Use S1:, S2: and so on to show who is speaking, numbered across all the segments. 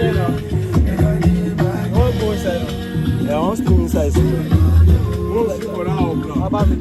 S1: I want to stream inside. How about the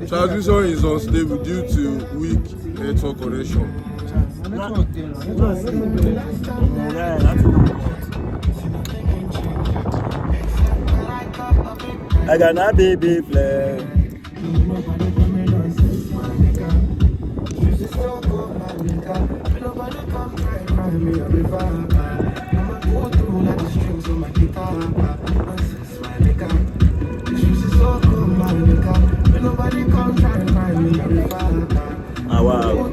S2: Transmission is unstable due to weak network connection.
S1: I got a baby flag. Oh, wow.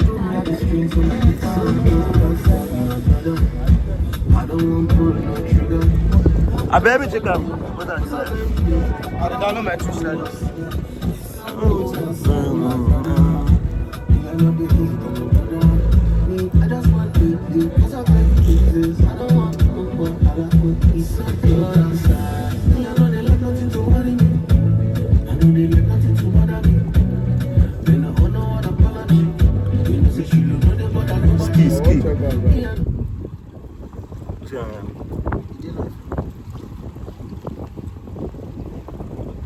S1: I baby check out. What are you saying? I don't know my two sliders. I just want to do this. I don't want to go for other food. It's so good outside. I know they like nothing to worry me. I know they like nothing to bother me. Then I don't know what I'm gonna do. You know, say she look good, but I don't want to. Ski.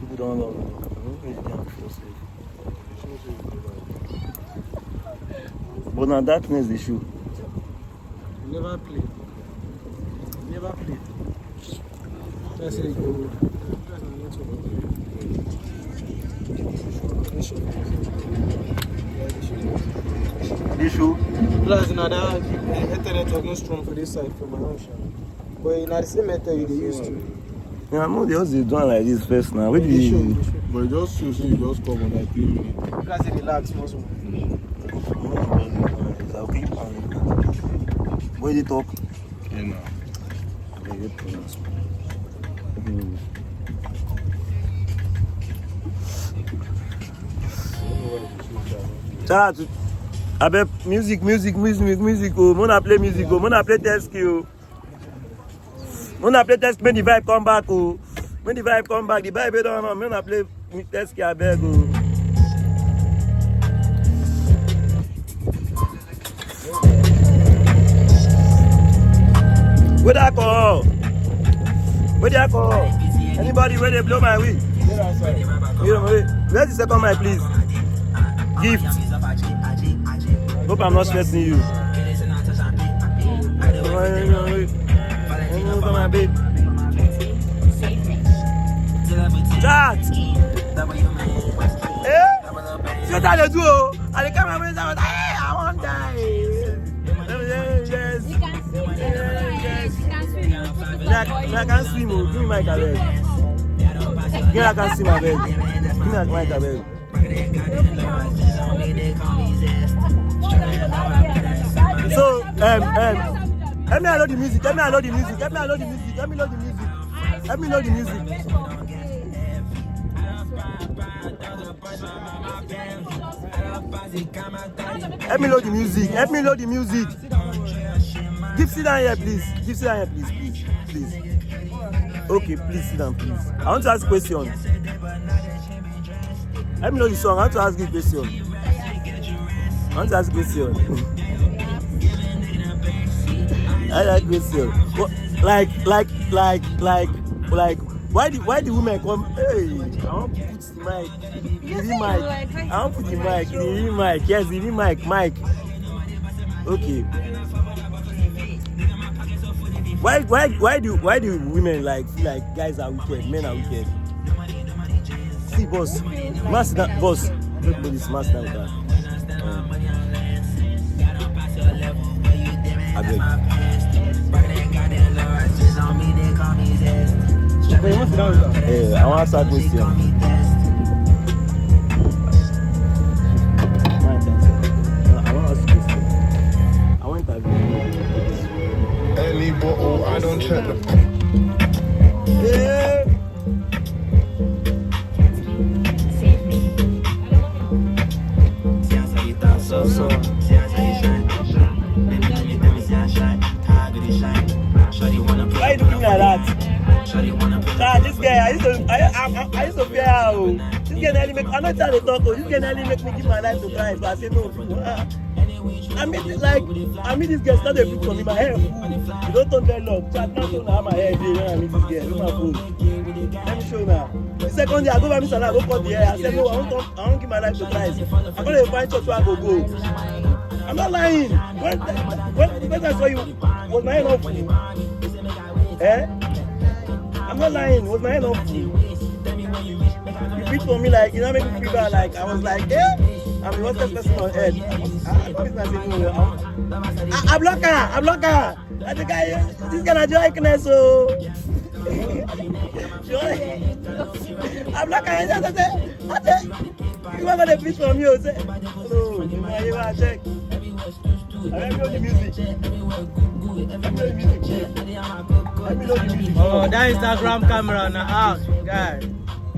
S1: People don't know. But now darkness the shoe.
S3: Never play. Never play. Let's say go.
S1: This shoe?
S3: Plus another internet was not strong for this side for my house. But in the same method you used to.
S1: Yeah, I'm just doing like this first now. Where do you?
S2: But just you see, just come on like 3 minutes.
S3: Plus it relax most of
S1: Where did you talk?
S2: Yeah, no.
S1: Chat. I bet music. Oh, Mona play music. Oh, Mona play test oh. Mona play test when the vibe come back. Oh, when the vibe come back, the vibe don't know. Mona play test I beg. Oh. Where that call? Where that call? Anybody where they blow my way? Where's the second mic, please? Gift. Hope I'm not stressing you. Chat. See what I do? I come and say, hey, I want to die. I can't swim. Give me my career. I can't swim. Give me my career. So, let me know the music. Let me know the music. Let me know the music. Let me know the music. Let me know the music. Let me know the music. Let me know the music. Give sit down here, please. Give sit down here, please. Okay, please sit down, please. I want to ask a question. Let me know the song. I want to ask you a question. I want to ask a question. I like question. Like, why the women come? Hey, I want to put the mic. I want to put the mic. Yes, the mic.
S4: Okay. Why do women like feel like guys are wicked, men are wicked? See, boss, master that, boss. Everybody smash down that. I beg.
S3: Wait, what's down with
S4: I want to ask a question.
S2: Any bottle, I don't check the.
S4: Yeah. So. Why you looking like that? This guy, I used to fear her. This guy nearly make. I'm not trying to talk. This guy nearly make me give my life to Christ. But I say no. I mean, this girl started to from me. My hair full. You don't turn very long. Chat now show now my hair day when I meet this girl. Look my phone. Let me show now. The second day I go by me salon, I go cut the hair. I said no, I won't give my life to Christ. I'm gonna find church where I go. I'm not lying. When I saw you, was my hair not full? Eh? I'm not lying. Was my hair not full? You beat for me like, you know, make me feel bad. Like I was like, eh? I'm the worst person on earth. I block her. And the guy, this guy is likeness, so. I block her. I say, you want to preach from you? Say, no, you want to check. I don't know the music.
S3: Oh, that Instagram camera now, guy.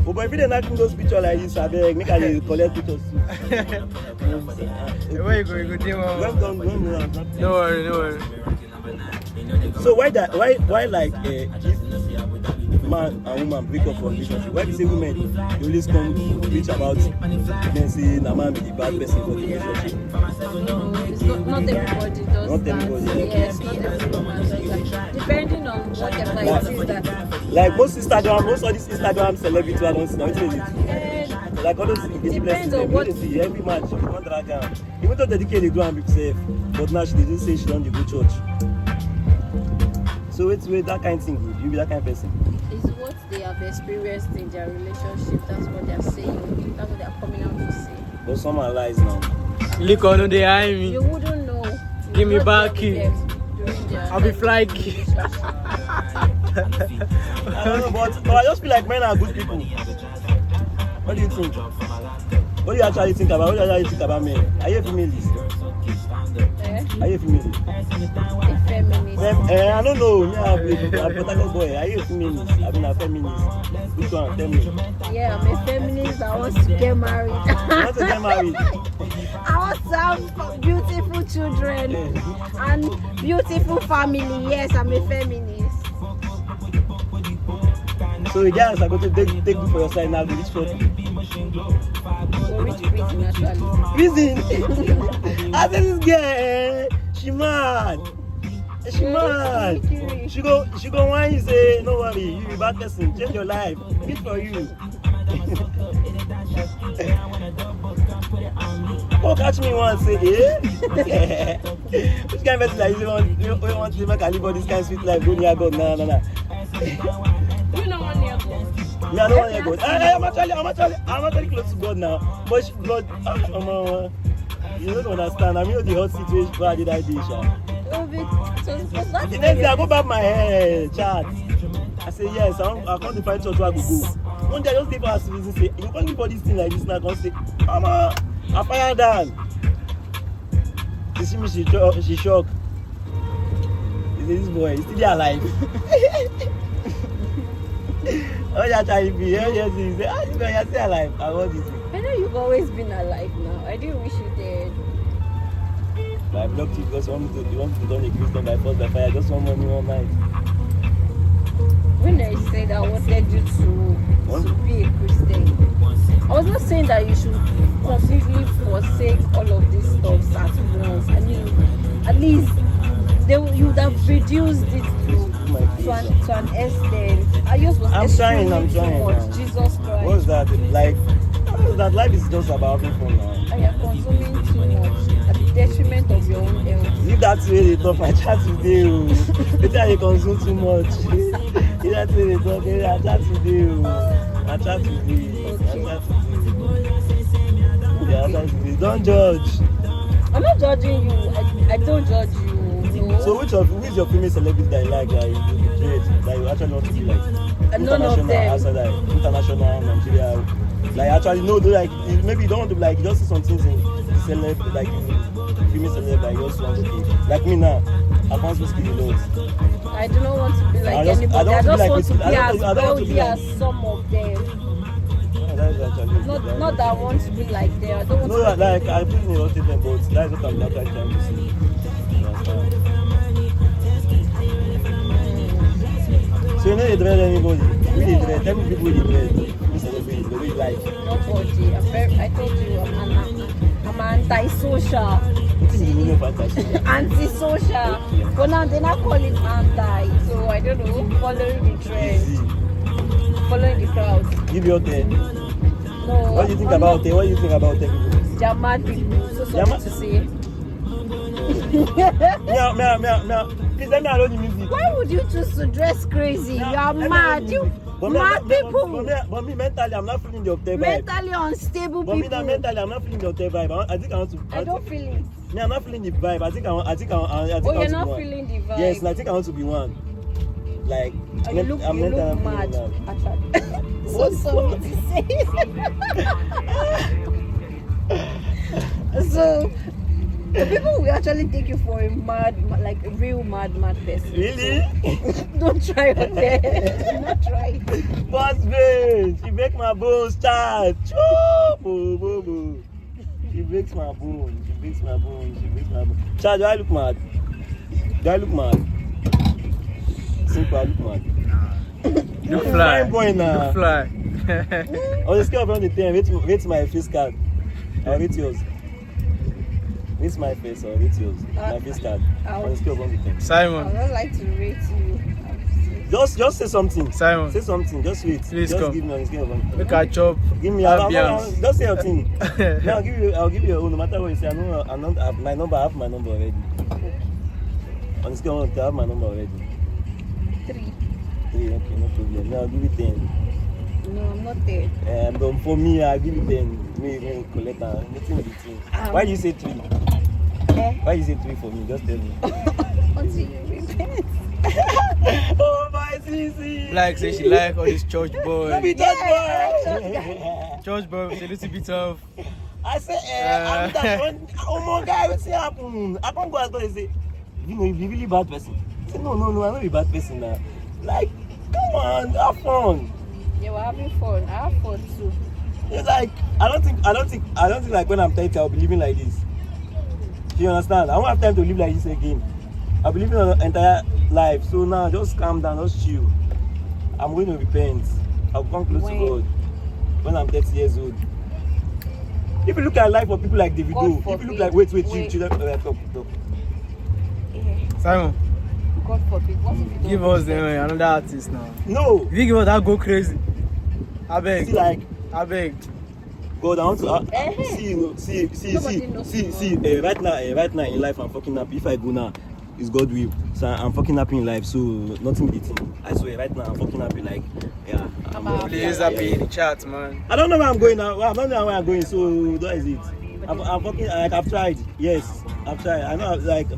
S4: Oh, but if you didn't those pictures like this, I beg, make I collect pictures too.
S3: Where you go? You go do
S4: Don't
S3: No worry.
S4: So why like if man and woman break up from relationship? Why do you say women they always come to preach about men saying a man be the bad person for the relationship?
S5: No, it's not everybody does
S4: Not
S5: that.
S4: everybody, yeah.
S5: Yes, not everyone does that. Depending on whatever it is that.
S4: Like most of these Instagram celebrities I don't see now, it's like all those
S5: Depends on what.
S4: see every match she don't drag am. Even though dedicate they do am herself, but now she didn't say she don't go church. So it's with that kind of thing good. You be that kind of person.
S5: Is what they have experienced in their relationship. That's what they're saying. That's what they're coming out to say.
S4: But some are lies now.
S3: Look on the eye me.
S5: You wouldn't know.
S3: Give me
S5: Not
S3: back
S5: be
S3: key.
S5: during their
S3: I'll be fly key.
S5: relationship.
S4: I don't know, but I just feel like men are good people. What do you think? What do you actually think about? What do you actually think about men? Are you a feminist? Are you a feminist?
S5: A feminist.
S4: I don't know. Me, I'm a Potako boy. Are you a feminist? I mean, a feminist. Which one? Tell me.
S5: Yeah, I'm a feminist that wants to get married.
S4: You want to get married?
S5: I want to have beautiful children and beautiful family. Yes, I'm a feminist.
S4: So the guys are going to take you for your side now. Which one?
S5: For which reason actually?
S4: Reason? I said this girl, she mad. She mad. She go whine you say, no worry, you be bad person, change your life. Good for you. Oh, catch me once, say, eh? Which kind of person like you want to make a live this kind of sweet life, go near God, nah.
S5: You know one year ago.
S4: Me, I don't want to go. I'm actually close to God now. But God, you don't understand. I mean, the hot situation where I did that day, Sha. The next day, I go back my hair, chat. I say, yes, I come to find church where I go. One day, I just give us reason, say, you can't give for this thing like this, now I can say, Mama, I fire down. You see me, she shocked. This boy, he's still alive. Oh, yeah, Charlie, yes, he said, you're still alive. I want this.
S5: I know you've always been alive now. I didn't wish you did.
S4: I blocked you because you want me to turn a Christian by force by fire. Just one morning, one night.
S5: When I said I wanted you to be a Christian, I was not saying that you should completely forsake all of these stuff at once. I mean, at least you would have reduced it to an extent. I just was
S4: I'm trying.
S5: too much. Jesus Christ.
S4: What's that? Like, that life is just about having fun now.
S5: And you're consuming too much at the detriment of your own health.
S4: that way they talk, I chat today. Maybe I consume too much. That way they talk, I chat today. I chat today. Yeah, I chat today. Don't judge.
S5: I'm not judging you. I don't judge you. No.
S4: So who is your female celebrity that you like, that you actually want to be like?
S5: None of
S4: International,
S5: them.
S4: outside, like, international, Nigeria. Like actually no, like maybe you don't want to like just see some things in celeb, like female celeb, like you just want to be. Like me now, I can't speak in the lot.
S5: I do not want to be like anybody. I just want to be as wealthy as some of them.
S4: That is actually
S5: Not that I want to be like them. I don't want
S4: no,
S5: to be
S4: like I put in a statement, but that's what I'm actually trying to say. You understand? So you know you dread anybody? Really dread? Tell me people you dread. You celebrate the way you like.
S5: nobody. I told you I'm anti-social.
S4: What is the meaning of fantasy?
S5: Anti-social. But now they not call it anti. So I don't know. Following the trend. Following the crowd.
S4: Give your 10.
S5: No.
S4: What do you think about it? What do you think about it?
S5: They're mad people. So something to say.
S4: Meow. Please let me alone the music.
S5: Why would you choose to dress crazy? You are mad. You mad people.
S4: But me mentally, I'm not feeling the Octave vibe.
S5: Mentally unstable
S4: But me
S5: people.
S4: now mentally, I'm not feeling the Octave vibe. I think I want to.
S5: I don't feel it.
S4: Me, I'm not feeling the vibe. I think I want to
S5: Oh,
S4: be
S5: you're not
S4: one.
S5: feeling the vibe.
S4: Yes, and I think I want to be one. Like,
S5: Oh, you look mad. Actually. So sorry to say. So, the people will actually take you for a like a real mad person.
S4: Really?
S5: Don't try on there. Do not try it.
S4: Boss babe, she make my bones start. Choo! She breaks my bones. Chad, do I look mad? Simple, I look mad.
S6: You fly.
S4: Fine boy now.
S6: You fly.
S4: On the scale of 1 to 10, rate my face card. I'll rate yours. Rate my face or rate yours. My face card. On the scale of 1 to 10.
S5: I
S6: Simon.
S5: don't like to rate you.
S4: Just say something.
S6: Simon.
S4: Say something. Just wait.
S6: Please
S4: just
S6: come.
S4: give me on the scale of 1 to 10.
S6: Look at chop.
S4: Give me
S6: Ambiance.
S4: just say your thing. Now I'll give you your own, no matter what you say. I have my number already. On the scale of 1 to 10, I have my number already.
S5: 3.
S4: 3, okay, no problem. Now I'll give you 10.
S5: No, I'm not there.
S4: But for me, I'll give you 10. Me collect nothing with the thing. Why do you say 3? Why do you say 3 for me? Just tell me.
S5: Until you repent.
S4: Oh my sissy.
S6: Like say she like all this church boy.
S4: Let me touch boy.
S6: Church boy with a little bit of.
S4: I say, I'm that one. Oh my God, what's happen? I can't go as God and say, you know, you're really bad person. I say, no, I'm not a bad person now. Like, come on, have fun.
S5: Yeah, we're having fun. I have fun too.
S4: It's like, I don't think like when I'm 30, I'll be living like this. Do you understand? I won't have time to live like this again. I'll be living an entire life. So now, just calm down, just chill. I'm going to repent. I'll come close to God when I'm 30 years old. If you look at life of people like Davido, if you look like, wait, chill, talk.
S6: Simon,
S5: God forbid. What if you don't
S6: give us another artist now.
S4: No,
S6: If you give us that, go crazy. I beg.
S4: see like,
S6: I beg.
S4: God, I want to
S5: Nobody
S4: see. Right now in life, I'm fucking happy. If I go now, it's God will. So I'm fucking happy in life. So nothing beating. I swear, right now I'm fucking happy. Like, yeah.
S6: Please happy in the chat, man.
S4: I don't know where I'm going now. I don't know where I'm going. So that is it. I'm fucking like I've tried. Yes, I've tried. I know like,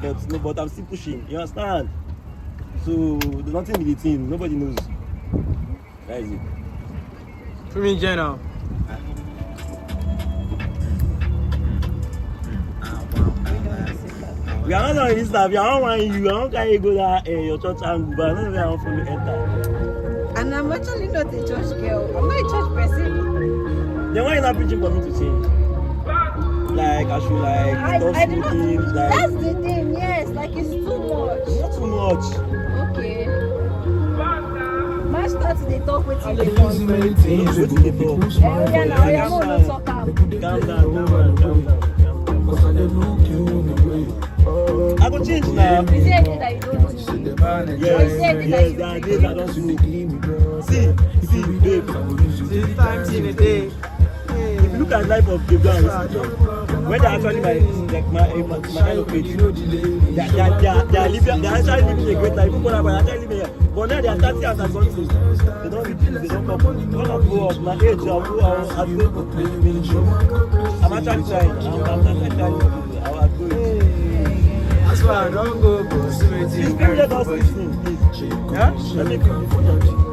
S4: but I'm still pushing. You understand? So nothing be the thing. Nobody knows. That is it.
S6: Put me in jail now.
S4: We are not on this stuff. I don't want you. I don't carry you go that your church and but I don't know where I want for you enter.
S5: And I'm actually not a church girl. I'm not a church person.
S4: Then why you not preaching for me to change? Like I should like
S5: I
S4: stop
S5: do not.
S4: smoking. Like
S5: That's the thing. Yes, like it's too much.
S4: not too much.
S5: Okay. Man starts they talk with you. They
S4: Wait till they talk.
S5: yeah, now you're not no talk am.
S4: Calm down. I go change now.
S5: Is there anything that you don't do?
S4: Yes, there are days I don't smoke. See, babe.
S6: 3 times in a day.
S4: If you look at life of the guys. When they're actually my kind of age, they are living, they are actually living a great life. People are actually living here. But now they are 30 and have gone to, they don't reduce, they don't come. When I grow up, my age, I'm actually trying. I'm actually trying. I'll do it.
S6: That's why I don't go, bro.
S4: This people let us listen, please.
S6: Huh?
S4: Let me come before you.